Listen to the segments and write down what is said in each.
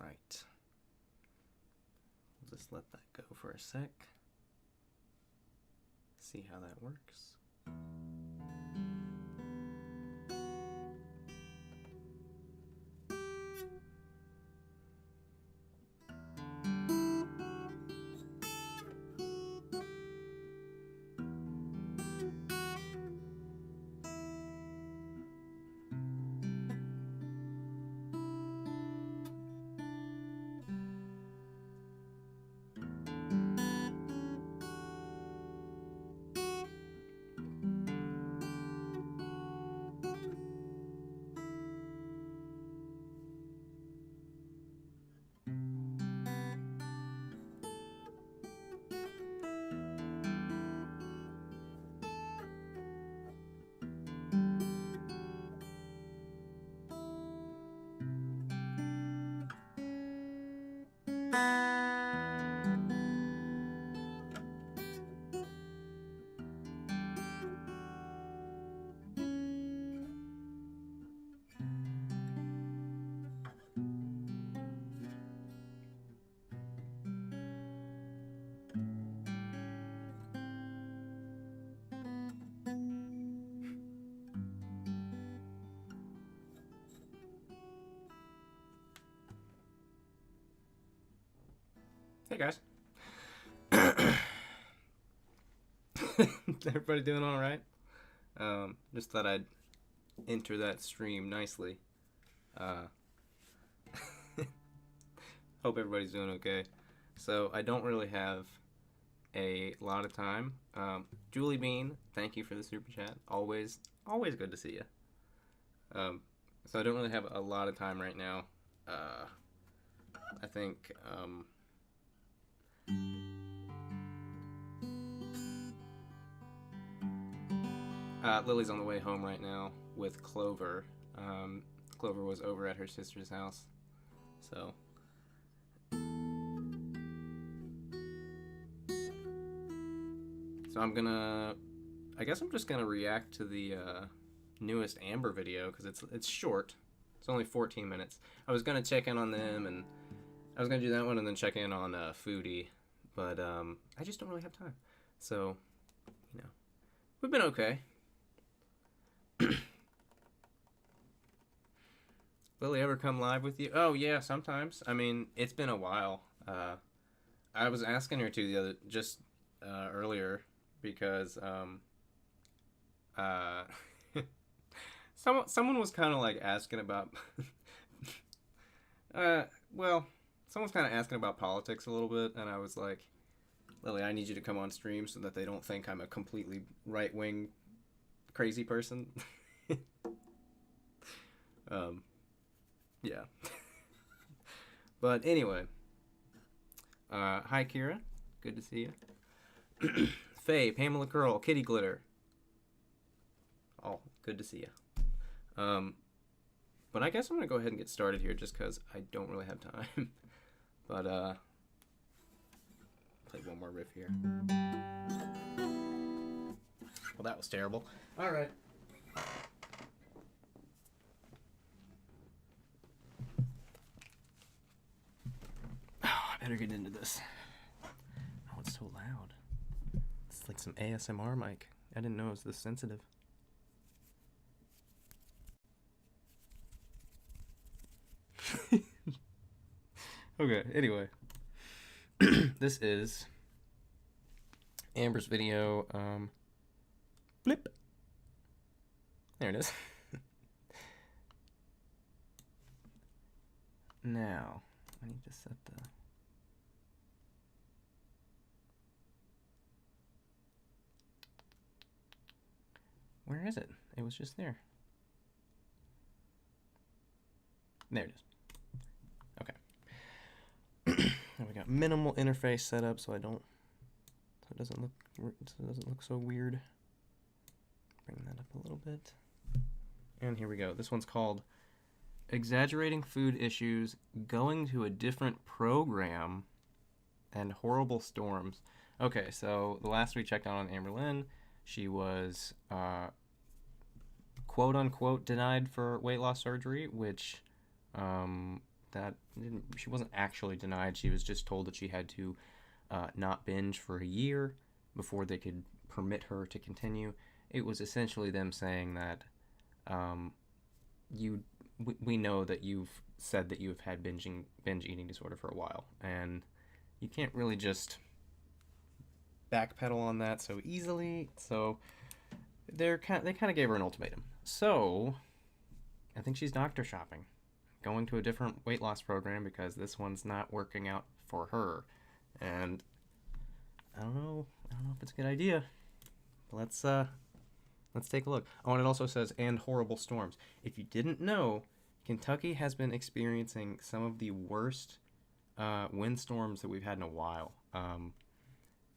Alright. We'll just let that go for a sec. See how that works. Hey guys. Everybody doing all right? Just thought I'd enter that stream nicely. Hope everybody's doing okay. So I don't really have a lot of time. Julie Bean, thank you for the super chat. Always good to see you. So I don't really have a lot of time right now. I think Lily's on the way home right now with Clover. Clover was over at her sister's house, so I guess I'm just gonna react to the newest Amber video because it's short. It's only 14 minutes. I was gonna check in on them, and I was gonna do that one and then check in on Foodie, but I just don't really have time. So, you know, we've been okay. Lily ever come live with you? Oh yeah, sometimes. I mean, it's been a while. I was asking her to earlier because someone was kind of like asking about someone's kind of asking about politics a little bit, and I was like, Lily, I need you to come on stream so that they don't think I'm a completely right-wing crazy person. Yeah. But anyway, hi Kira, good to see you. Faye, Pamela Curl, Kitty Glitter. Oh, good to see you. But I guess I'm gonna go ahead and get started here just because I don't really have time. But play one more riff here. Well, that was terrible. All right. I better get into this. Oh, it's so loud. It's like some ASMR mic. I didn't know it was this sensitive. Okay, anyway. This is Amber's video. Blip. There it is. Now, I need to set the... Where is it? It was just there. There it is. Okay. And we got minimal interface set up so it doesn't look so weird. Bring that up a little bit. And here we go. This one's called Exaggerating Food Issues, Going to a Different Program, and Horrible Storms. Okay, so the last we checked out on Amber Lynn, she was quote-unquote denied for weight loss surgery, which that. She wasn't actually denied. She was just told that she had to not binge for a year before they could permit her to continue. It was essentially them saying that we know that you've said that you've had binge eating disorder for a while, and you can't really just backpedal on that so easily. So they kind of gave her an ultimatum. So I think she's doctor shopping, going to a different weight loss program because this one's not working out for her. And I don't know if it's a good idea. Let's take a look. Oh, and it also says, and horrible storms. If you didn't know, Kentucky has been experiencing some of the worst windstorms that we've had in a while.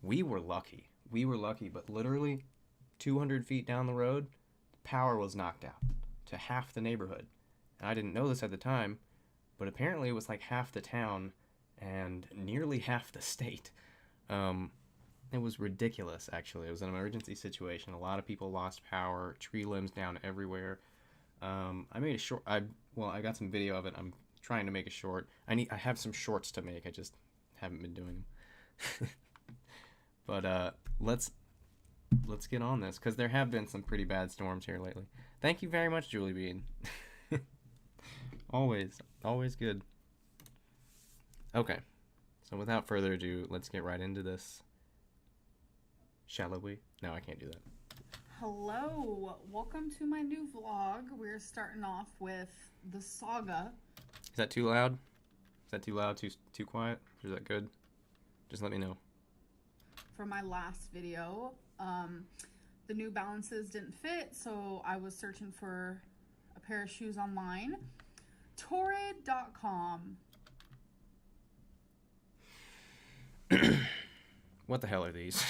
We were lucky, but literally 200 feet down the road, power was knocked out to half the neighborhood. And I didn't know this at the time, but apparently it was like half the town and nearly half the state. It was ridiculous, actually. It was an emergency situation. A lot of people lost power, tree limbs down everywhere. I made a short. I got some video of it. I'm trying to make a short. I have some shorts to make. I just haven't been doing them. But let's get on this, because there have been some pretty bad storms here lately. Thank you very much, Julie Bean. always good. Okay, so without further ado, let's get right into this. Shall we? No, I can't do that. Hello, welcome to my new vlog. We're starting off with the saga. Is that too loud? Is that too loud? Too quiet? Or is that good? Just let me know. From my last video, the New Balances didn't fit, so I was searching for a pair of shoes online. Torrid.com. What the hell are these?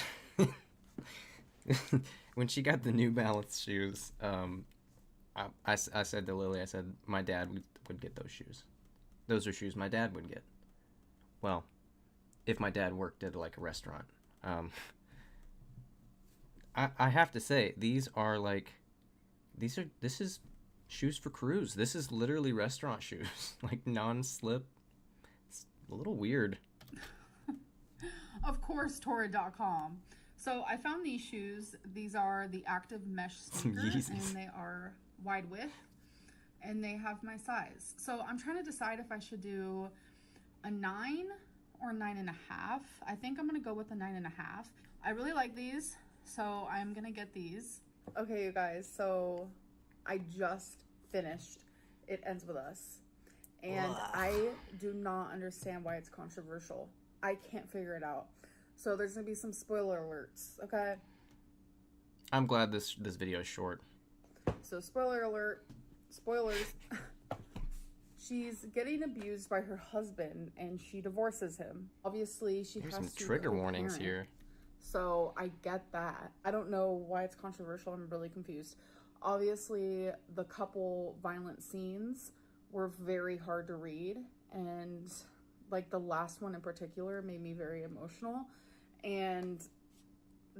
When she got the New Balance shoes, I said to Lily, I said my dad would get those shoes. Those are shoes my dad would get. Well, if my dad worked at like a restaurant. I have to say, this is shoes for cruise. This is literally restaurant shoes, like non-slip. It's a little weird. Of course, Torrid.com. So I found these shoes. These are the active mesh sneakers, and they are wide width, and they have my size. So I'm trying to decide if I should do a 9 or 9.5. I think I'm gonna go with a 9.5. I really like these, so I'm gonna get these. Okay, you guys, so I just finished It Ends With Us, and I do not understand why it's controversial. I can't figure it out. So there's gonna be some spoiler alerts, okay? I'm glad this video is short. So spoiler alert, spoilers. She's getting abused by her husband, and she divorces him. Obviously, she has some to trigger warnings here. So I get that. I don't know why it's controversial. I'm really confused. Obviously, the couple violent scenes were very hard to read, and like the last one in particular made me very emotional. And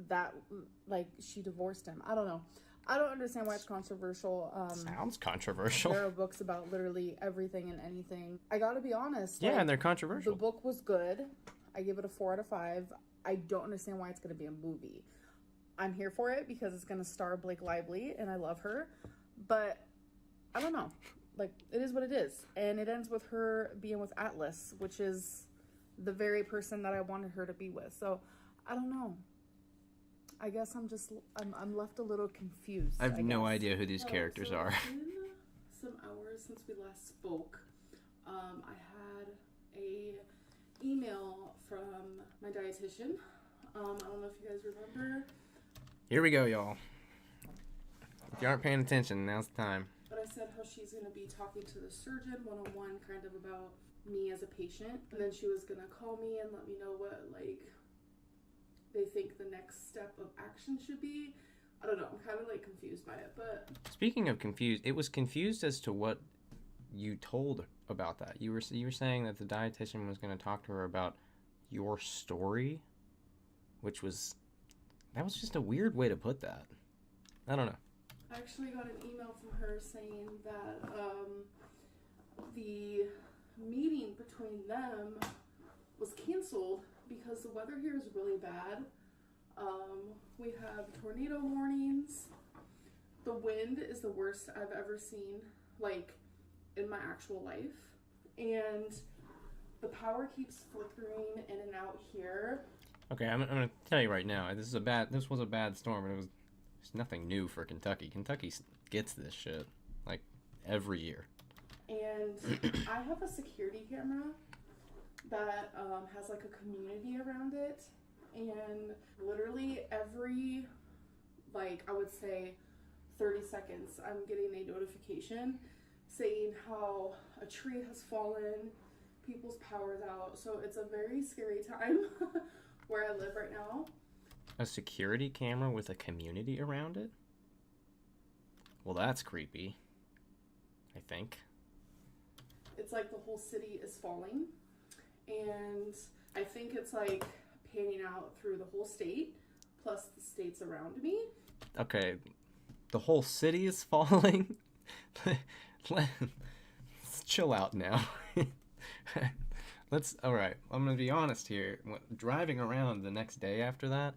that, like, she divorced him. I don't know. I don't understand why it's controversial. Sounds controversial. There are books about literally everything and anything. I gotta be honest. Yeah, like, and they're controversial. The book was good. I give it a 4 out of 5. I don't understand why it's gonna be a movie. I'm here for it because it's gonna star Blake Lively, and I love her. But I don't know. Like, it is what it is. And it ends with her being with Atlas, which is the very person that I wanted her to be with. So, I don't know. I guess I'm left a little confused. I have no idea who these characters are. It's been some hours since we last spoke. I had a email from my dietitian. I don't know if you guys remember. Here we go, y'all. If you aren't paying attention, now's the time. But I said how she's going to be talking to the surgeon one-on-one kind of about me as a patient. And then she was going to call me and let me know what, like, they think the next step of action should be. I don't know. I'm kind of, like, confused by it, but... Speaking of confused, it was confused as to what you told about that. You were saying that the dietitian was going to talk to her about your story, which was... That was just a weird way to put that. I don't know. I actually got an email from her saying that the meeting between them was canceled because the weather here is really bad. We have tornado warnings. The wind is the worst I've ever seen, like, in my actual life. And the power keeps flickering in and out here. Okay, I'm gonna tell you right now, this was a bad storm, and it's nothing new for Kentucky. Kentucky gets this shit, like, every year. And I have a security camera that has, like, a community around it. And literally every, like, I would say 30 seconds, I'm getting a notification saying how a tree has fallen, people's power's out. So it's a very scary time where I live right now. A security camera with a community around it? Well, that's creepy, I think. It's like the whole city is falling. And I think it's like panning out through the whole state, plus the states around me. Okay, the whole city is falling? Let's chill out now. Alright, I'm gonna be honest here. Driving around the next day after that,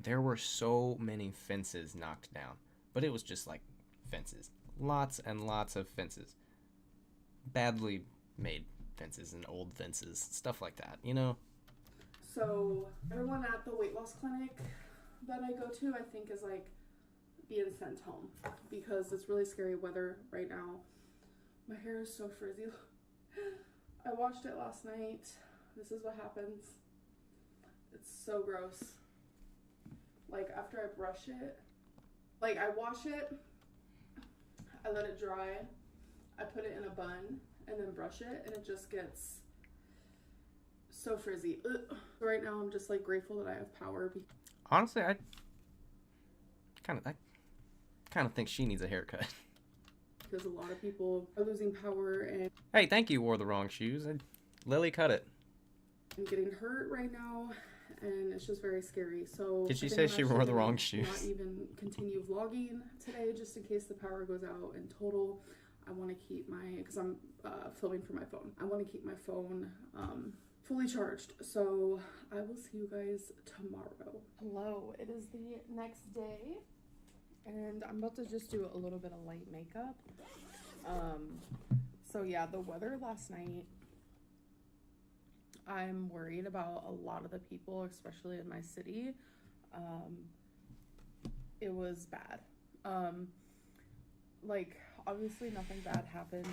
there were so many fences knocked down. But it was just like fences. Lots and lots of fences. Badly made fences and old fences, stuff like that, you know? So everyone at the weight loss clinic that I go to, I think, is like being sent home because it's really scary weather right now. My hair is so frizzy. I washed it last night. This is what happens. It's so gross. Like, after I brush it, like, I wash it, I let it dry, I put it in a bun, and then brush it, and it just gets so frizzy. Ugh. Right now, I'm just, like, grateful that I have power. Honestly, I kind of think she needs a haircut. Because a lot of people are losing power and... Hey, thank you, wore the wrong shoes. Lily cut it. I'm getting hurt right now, and it's just very scary. So did she say she wore the wrong shoes? Not even continue vlogging today, just in case the power goes out in total. I want to keep my, because I'm filming for my phone. I want to keep my phone fully charged. So I will see you guys tomorrow. Hello, it is the next day, and I'm about to just do a little bit of light makeup. So yeah, the weather last night, I'm worried about a lot of the people, especially in my city. It was bad. Like, obviously nothing bad happened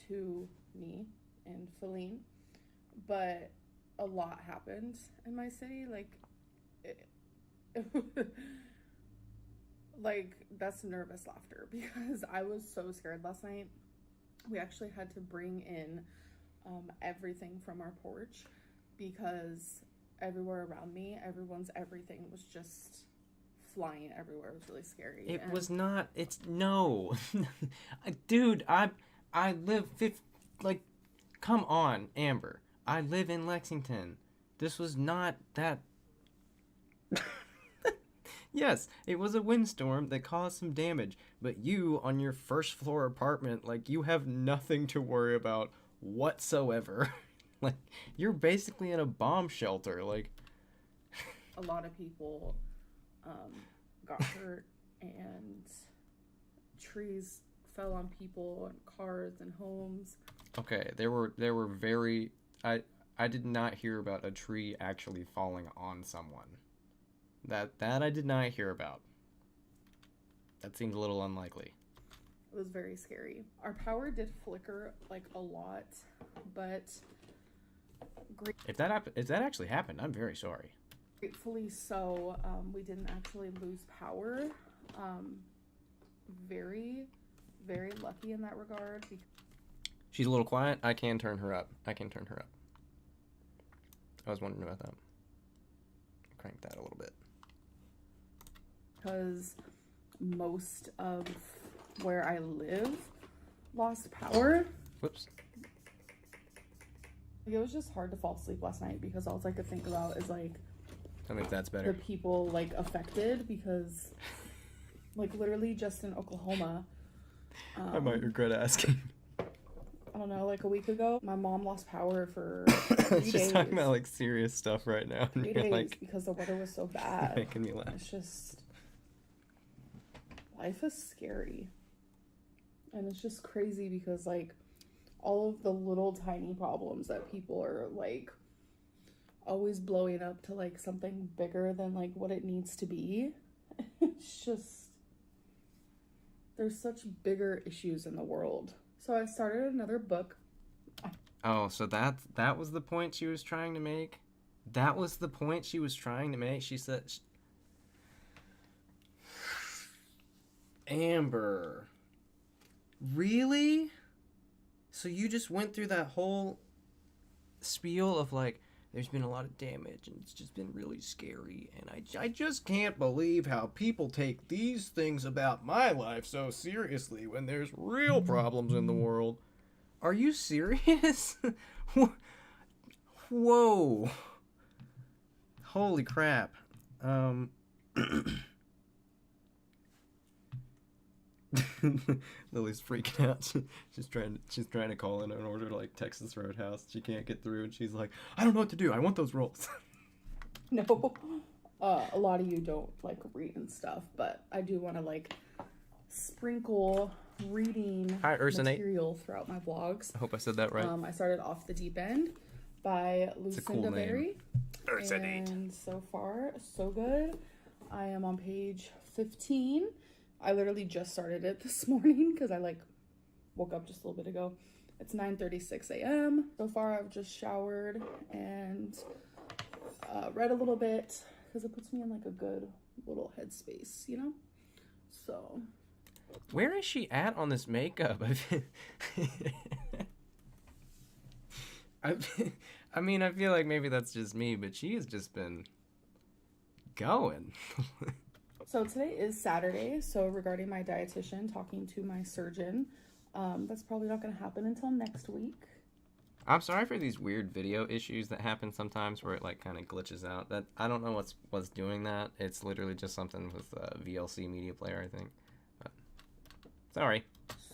to me and Feline, but a lot happened in my city. Like, like, that's nervous laughter because I was so scared last night. We actually had to bring in everything from our porch because everywhere around me, everyone's everything was just flying everywhere. It was really scary. It was not. It's no, dude. I live like, come on, Amber. I live in Lexington. This was not that. Yes, it was a windstorm that caused some damage, but you, on your first floor apartment, like, you have nothing to worry about whatsoever. Like, you're basically in a bomb shelter. Like, a lot of people got hurt, and trees fell on people and cars and homes. Okay, there were very, I did not hear about a tree actually falling on someone. That I did not hear about. That seemed a little unlikely. It was very scary. Our power did flicker like a lot, but if that actually happened, I'm very sorry. Gratefully so, we didn't actually lose power. Very, very lucky in that regard. She's a little quiet. I can turn her up. I was wondering about that. Crank that a little bit. Because most of where I live lost power. Whoops. It was just hard to fall asleep last night because all I could think about is, like, I think that's better. the people, like, affected, because, like, literally just in Oklahoma. I might regret asking. I don't don't know, like a week ago, my mom lost power for 3 She's days. talking about like serious stuff right now. 3 And days you're like, because the weather was so bad. making me laugh. It's just, life is scary. And it's just crazy because like all of the little tiny problems that people are like always blowing up to like something bigger than like what it needs to be. It's just, there's such bigger issues in the world. So I started another book. Oh, so that was the point she was trying to make? That was the point she was trying to make? She said... Amber. Really? So you just went through that whole spiel of like, there's been a lot of damage and it's just been really scary, and I just can't believe how people take these things about my life so seriously when there's real problems in the world. Are you serious? Whoa. Holy crap. Lily's freaking out. She's trying to call in order to like Texas Roadhouse. She can't get through, and she's like, I don't know what to do. I want those rolls. No, a lot of you don't like read and stuff, but I do want to like sprinkle reading material throughout my vlogs. I hope I said that right. I started Off the Deep End by Lucinda Berry. Ursinate. And so far, so good. I am on page 15. I literally just started it this morning because I like woke up just a little bit ago. It's 9:36 a.m. So far, I've just showered and read a little bit because it puts me in like a good little headspace, you know? So. Where is she at on this makeup? I mean, I feel like maybe that's just me, but she has just been going. So today is Saturday, so regarding my dietitian, talking to my surgeon, that's probably not going to happen until next week. I'm sorry for these weird video issues that happen sometimes where it like kind of glitches out. That I don't know what's doing that. It's literally just something with VLC media player, I think. But, sorry.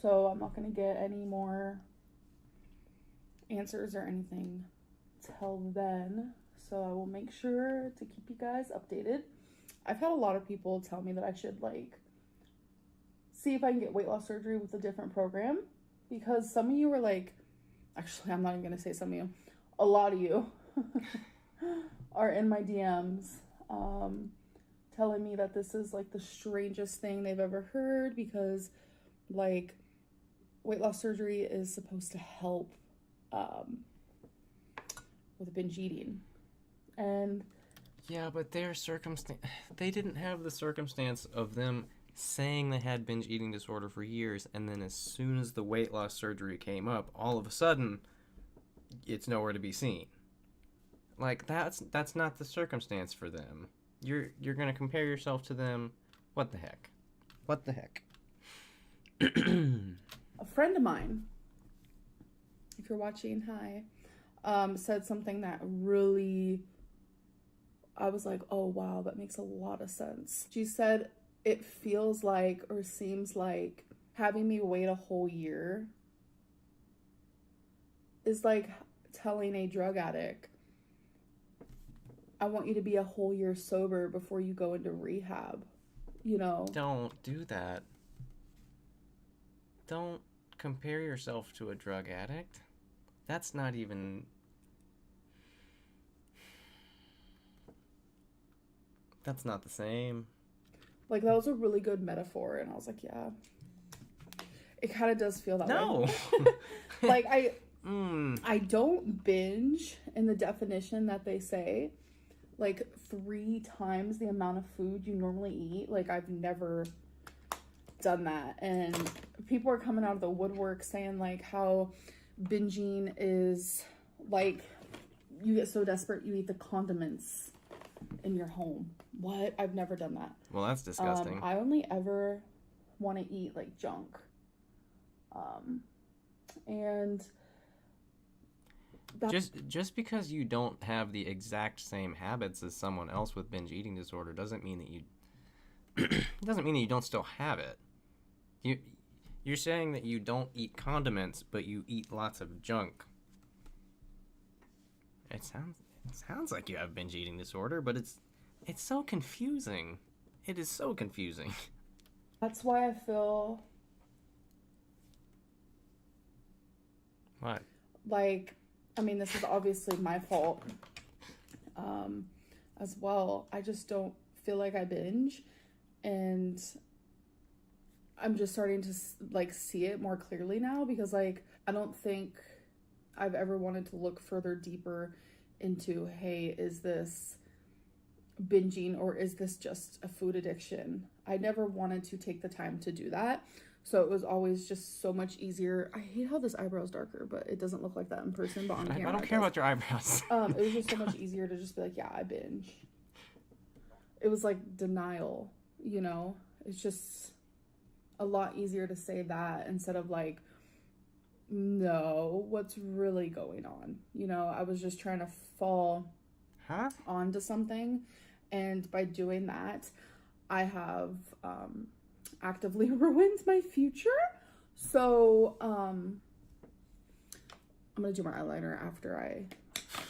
So I'm not going to get any more answers or anything till then. So I will make sure to keep you guys updated. I've had a lot of people tell me that I should like see if I can get weight loss surgery with a different program, because some of you were like, actually, I'm not even going to say some of you, a lot of you are in my DMs telling me that this is like the strangest thing they've ever heard, because like weight loss surgery is supposed to help with binge eating. And yeah, but they didn't have the circumstance of them saying they had binge eating disorder for years, and then as soon as the weight loss surgery came up, all of a sudden it's nowhere to be seen. Like that's not the circumstance for them. You're going to compare yourself to them. What the heck? A friend of mine, if you're watching, hi, said something that really, I was like, oh wow, that makes a lot of sense. She said, it feels like, or seems like, having me wait a whole year is like telling a drug addict, I want you to be a whole year sober before you go into rehab, you know? Don't do that. Don't compare yourself to a drug addict. That's not even... That's not the same. Like, that was a really good metaphor, and I was like, yeah. It kind of does feel that way. No! Like, I don't binge in the definition that they say. Like, 3 times the amount of food you normally eat. Like, I've never done that. And people are coming out of the woodwork saying, like, how binging is, like, you get so desperate you eat the condiments in your home. What? I've never done that. Well, that's disgusting. I only ever want to eat like junk. And just because you don't have the exact same habits as someone else with binge eating disorder doesn't mean that you doesn't mean that you don't still have it. You're saying that you don't eat condiments, but you eat lots of junk. It sounds like you have binge eating disorder, but it's so confusing. It is so confusing. That's why I feel What? like, I mean, this is obviously my fault as well. I just don't feel like I binge, and I'm just starting to like see it more clearly now, because like I don't think I've ever wanted to look further deeper into, hey, is this binging or is this just a food addiction? I never wanted to take the time to do that. So it was always just so much easier. I hate how this eyebrow is darker, but it doesn't look like that in person, but on camera I don't care about your eyebrows. it was just so much easier to just be like, yeah, I binge. It was like denial, you know? It's just a lot easier to say that instead of like, no, what's really going on? You know, I was just trying to fall onto something. And by doing that, I have actively ruined my future. So I'm gonna do my eyeliner after I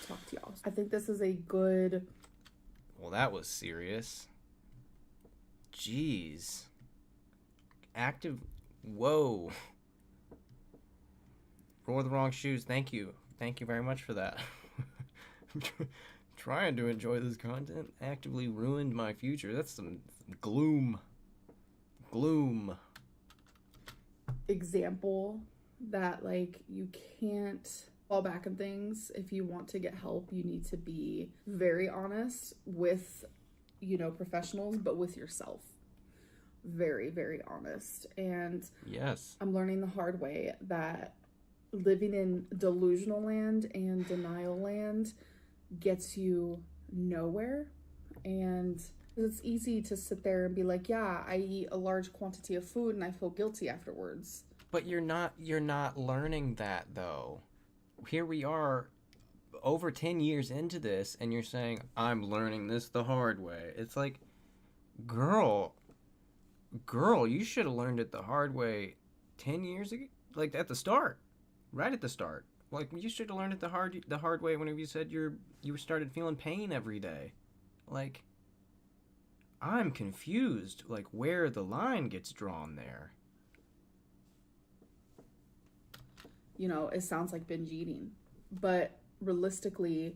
talk to y'all. I think this is a good... Well, that was serious. Jeez. Active... Whoa. Wore the wrong shoes. Thank you. Thank you very much for that. I'm trying to enjoy this content. Actively ruined my future. That's some gloom. Gloom. Example that, like, you can't fall back on things. If you want to get help, you need to be very honest with, you know, professionals, but with yourself. Very, very honest. And yes, I'm learning the hard way that living in delusional land and denial land gets you nowhere. And it's easy to sit there and be like, yeah, I eat a large quantity of food and I feel guilty afterwards. But you're not learning that, though. Here we are over 10 years into this and you're saying, I'm learning this the hard way. It's like, girl, you should have learned it the hard way 10 years ago, like at the start. Right at the start. Like, you should have learned it the hard way whenever you said you started feeling pain every day. Like, I'm confused, like, where the line gets drawn there. You know, it sounds like binge eating, but realistically,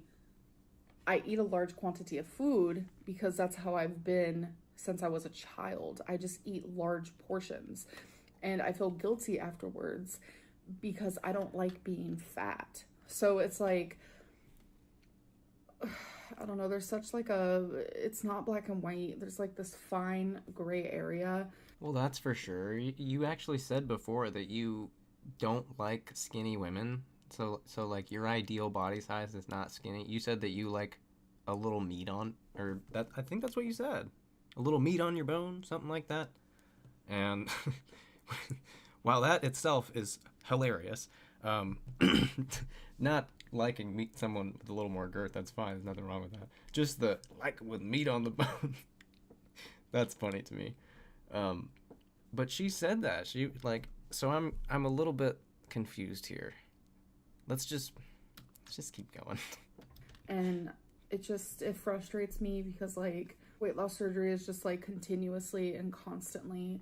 I eat a large quantity of food because that's how I've been since I was a child. I just eat large portions, and I feel guilty afterwards because I don't like being fat. So it's like, I don't know, there's such like it's not black and white. There's like this fine gray area. Well, that's for sure. You actually said before that you don't like skinny women. So like your ideal body size is not skinny. You said that you like a little meat on, or that, I think that's what you said. A little meat on your bone, something like that. And while that itself is hilarious, not liking someone with a little more girth, that's fine. There's nothing wrong with that. Just the like with meat on the bone. That's funny to me. But she said that. She like, so I'm a little bit confused here. Let's just keep going. And it frustrates me because like weight loss surgery is just like continuously and constantly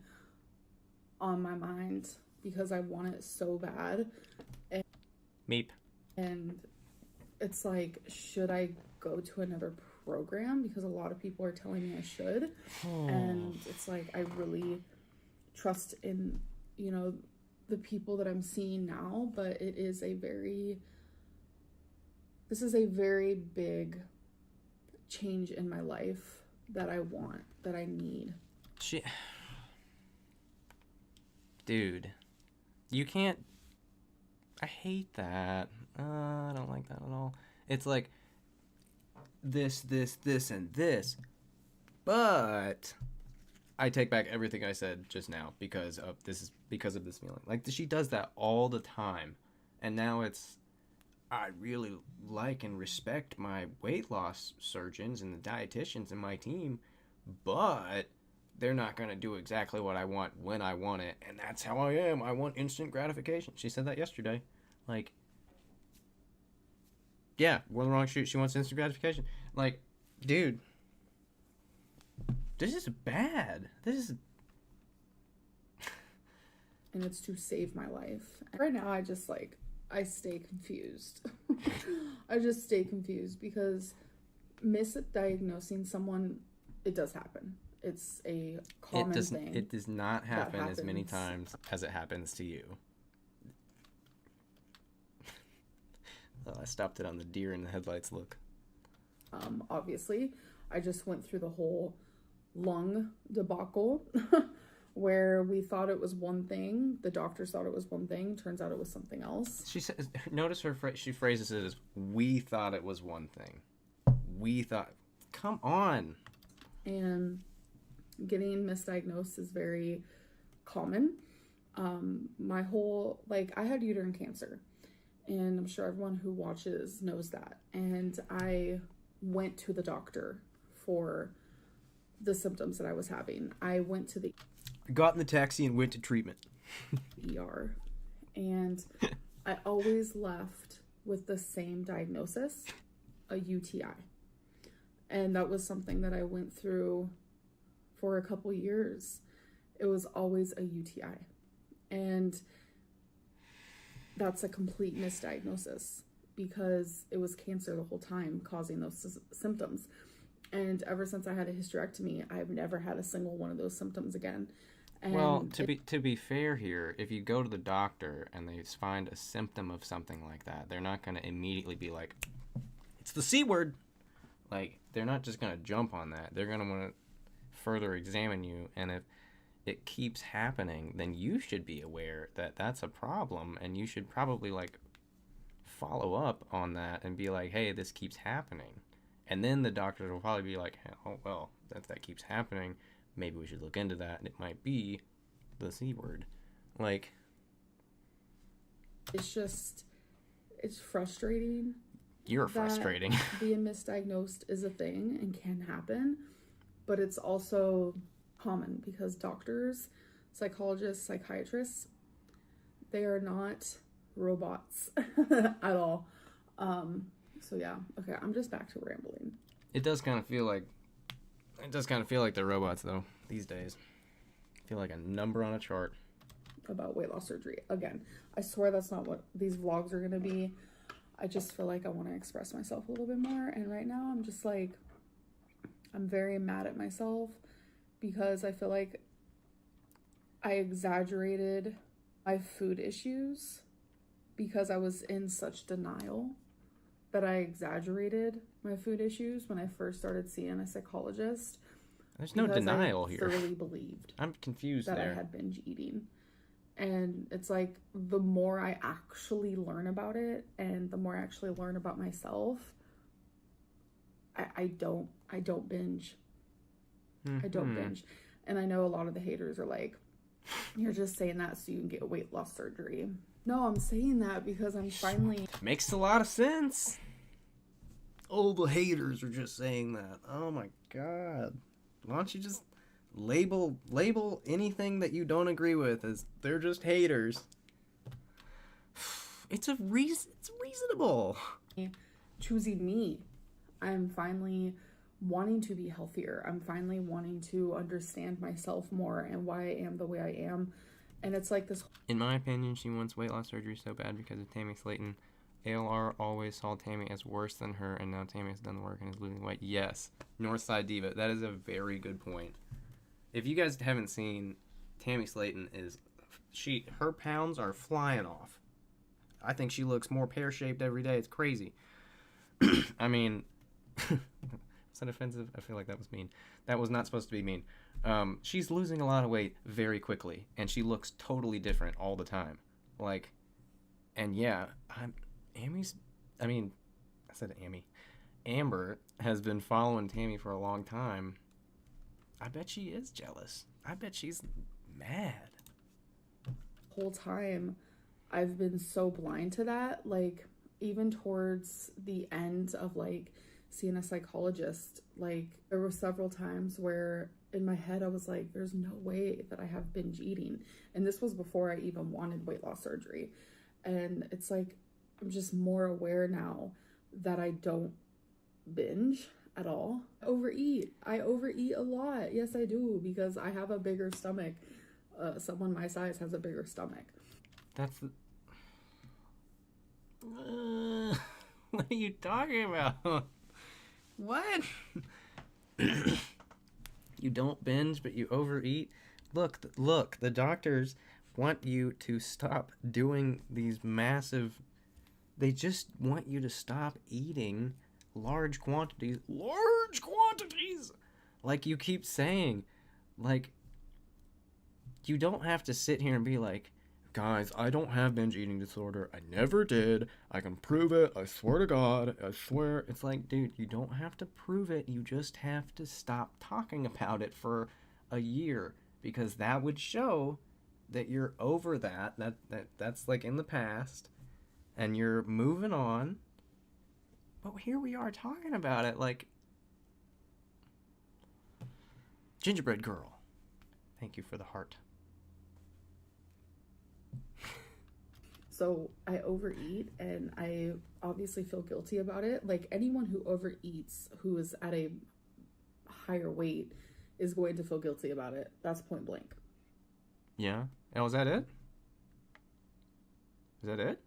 on my mind because I want it so bad. Meep. And it's like, should I go to another program? Because a lot of people are telling me I should. And it's like, I really trust in, you know, the people that I'm seeing now, but this is a very big change in my life that I want, that I need. Dude, you can't. I hate that. I don't like that at all. It's like this, and this, but I take back everything I said just now because of this feeling. Like, she does that all the time, and now it's, I really like and respect my weight loss surgeons and the dietitians in my team, but they're not going to do exactly what I want when I want it. And that's how I am. I want instant gratification. She said that yesterday. Like, yeah, we're the wrong shoot. She wants instant gratification. Like, dude, this is bad. This is... And it's to save my life. Right now, I just, like, I stay confused. I just stay confused because misdiagnosing someone, it does happen. It's a common thing. It does not happen as many times as it happens to you. Oh, I stopped it on the deer in the headlights look. Obviously, I just went through the whole lung debacle where we thought it was one thing. The doctors thought it was one thing. Turns out it was something else. She says, notice her she phrases it as, we thought it was one thing. We thought, come on. And getting misdiagnosed is very common. My whole, like, I had uterine cancer. And I'm sure everyone who watches knows that. And I went to the doctor for the symptoms that I was having. I went to the got in the taxi and went to treatment. ER. And I always left with the same diagnosis, a UTI. And that was something that I went through for a couple years. It was always a UTI. And that's a complete misdiagnosis because it was cancer the whole time causing those symptoms. And ever since I had a hysterectomy, I've never had a single one of those symptoms again. And well, to be fair here, if you go to the doctor and they find a symptom of something like that, they're not going to immediately be like, it's the C word. Like, they're not just going to jump on that. They're going to want to further examine you. And if it keeps happening, then you should be aware that that's a problem. And you should probably, like, follow up on that and be like, hey, this keeps happening. And then the doctors will probably be like, oh, well, if that keeps happening, maybe we should look into that. And it might be the C word. Like, it's frustrating. You're frustrating. Being misdiagnosed is a thing and can happen, but it's also common because doctors, psychologists, psychiatrists, they are not robots at all. So yeah, okay, I'm just back to rambling. It does kind of feel like they're robots though these days. I feel like a number on a chart. About weight loss surgery. Again, I swear that's not what these vlogs are gonna be. I just feel like I want to express myself a little bit more. And right now I'm just like, I'm very mad at myself because I feel like I exaggerated my food issues because I was in such denial that I exaggerated my food issues when I first started seeing a psychologist. There's no denial here. I thoroughly believed I'm confused that there. I had binge eating. And it's like, the more I actually learn about it and the more I actually learn about myself, I don't binge. Mm-hmm. I don't binge. And I know a lot of the haters are like, you're just saying that so you can get weight loss surgery. No, I'm saying that because I'm finally... Makes a lot of sense. All the haters are just saying that. Oh my god. Why don't you just label anything that you don't agree with as they're just haters? It's reasonable. Choosing me. I'm finally wanting to be healthier. I'm finally wanting to understand myself more and why I am the way I am. And it's like this. In my opinion, she wants weight loss surgery so bad because of Tammy Slayton. ALR always saw Tammy as worse than her, and now Tammy has done the work and is losing weight. Yes, Northside Diva. That is a very good point. If you guys haven't seen, Tammy Slayton her pounds are flying off. I think she looks more pear-shaped every day. It's crazy. I mean, was that offensive? I feel like that was mean. That was not supposed to be mean. She's losing a lot of weight very quickly, and she looks totally different all the time. Like, and yeah, Amber has been following Tammy for a long time. I bet she is jealous. I bet she's mad. Whole time I've been so blind to that. Like, even towards the end of like seeing a psychologist, like there were several times where in my head, I was like, there's no way that I have binge eating. And this was before I even wanted weight loss surgery. And it's like, I'm just more aware now that I don't binge at all. I overeat a lot. Yes, I do, because I have a bigger stomach. Someone my size has a bigger stomach. That's... what are you talking about? What? You don't binge, but you overeat? Look, the doctors want you to stop doing these massive... They just want you to stop eating large quantities. Large quantities! Like you keep saying. Like, you don't have to sit here and be like, guys, I don't have binge eating disorder. I never did. I can prove it. I swear to God. I swear. It's like, dude, you don't have to prove it. You just have to stop talking about it for a year, because that would show that you're over that. That's like in the past, and you're moving on. But here we are talking about it like, gingerbread girl. Thank you for the heart. So I overeat, and I obviously feel guilty about it. Like, anyone who overeats who is at a higher weight is going to feel guilty about it. That's point blank. Yeah. Oh, is that it? Is that it?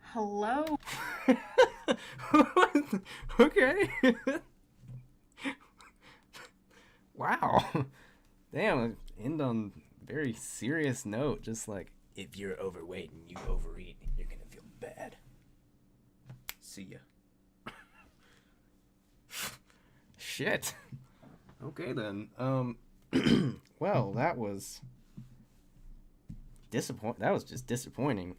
Hello. Okay. Wow. Damn, end on a very serious note. Just like, if you're overweight and you overeat, you're gonna feel bad. See ya. Shit. Okay then. Well, that was that was just disappointing.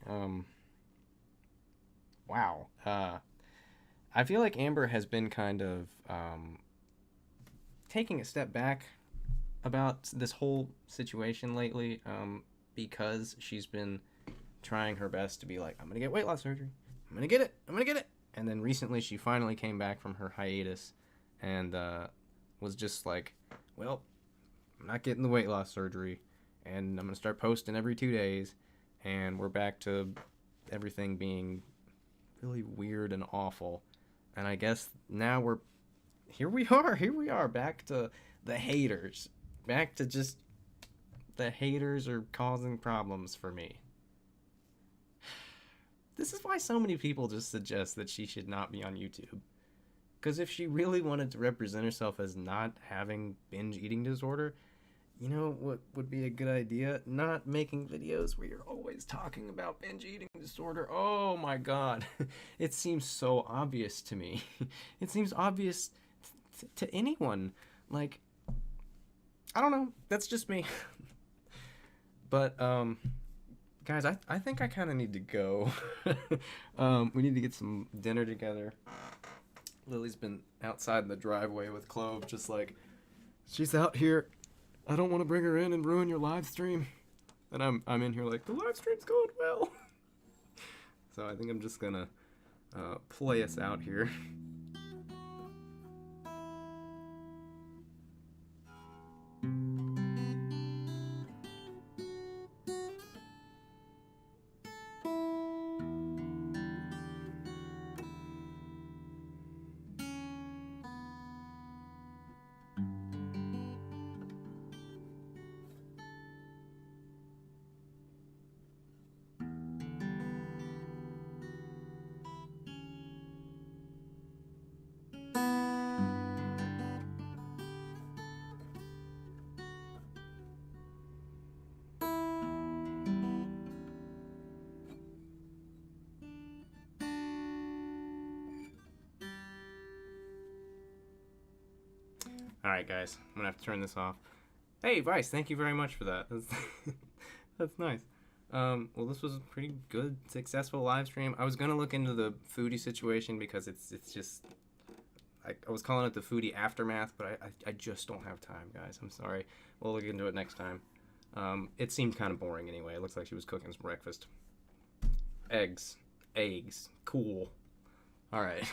Wow. I feel like Amber has been kind of taking a step back about this whole situation lately, because she's been trying her best to be like, I'm gonna get weight loss surgery. I'm gonna get it. And then recently she finally came back from her hiatus and was just like, well, I'm not getting the weight loss surgery, and I'm gonna start posting every 2 days, and we're back to everything being really weird and awful. And I guess now here we are back to the haters, back to just the haters are causing problems for me. This is why so many people just suggest that she should not be on YouTube. Because if she really wanted to represent herself as not having binge eating disorder, you know what would be a good idea? Not making videos where you're always talking about binge eating disorder. Oh my God. It seems so obvious to me. It seems obvious to anyone. Like, I don't know. That's just me. But, guys, I think I kind of need to go. We need to get some dinner together. Lily's been outside in the driveway with Clove, just like, she's out here. I don't want to bring her in and ruin your live stream. And I'm in here like, the live stream's going well. So I think I'm just gonna play us out here. Alright, guys, I'm gonna have to turn this off. Hey, Vice, thank you very much for that. That's nice. Well, this was a pretty good, successful live stream. I was gonna look into the Foodie situation because it's just... I was calling it the Foodie aftermath, but I just don't have time, guys. I'm sorry. We'll look into it next time. It seemed kind of boring anyway. It looks like she was cooking some breakfast. Eggs. Cool. Alright.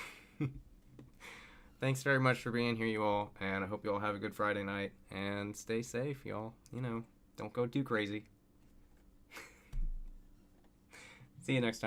thanks very much for being here, you all. And I hope you all have a good Friday night. And stay safe, y'all. You know, don't go too crazy. See you next time.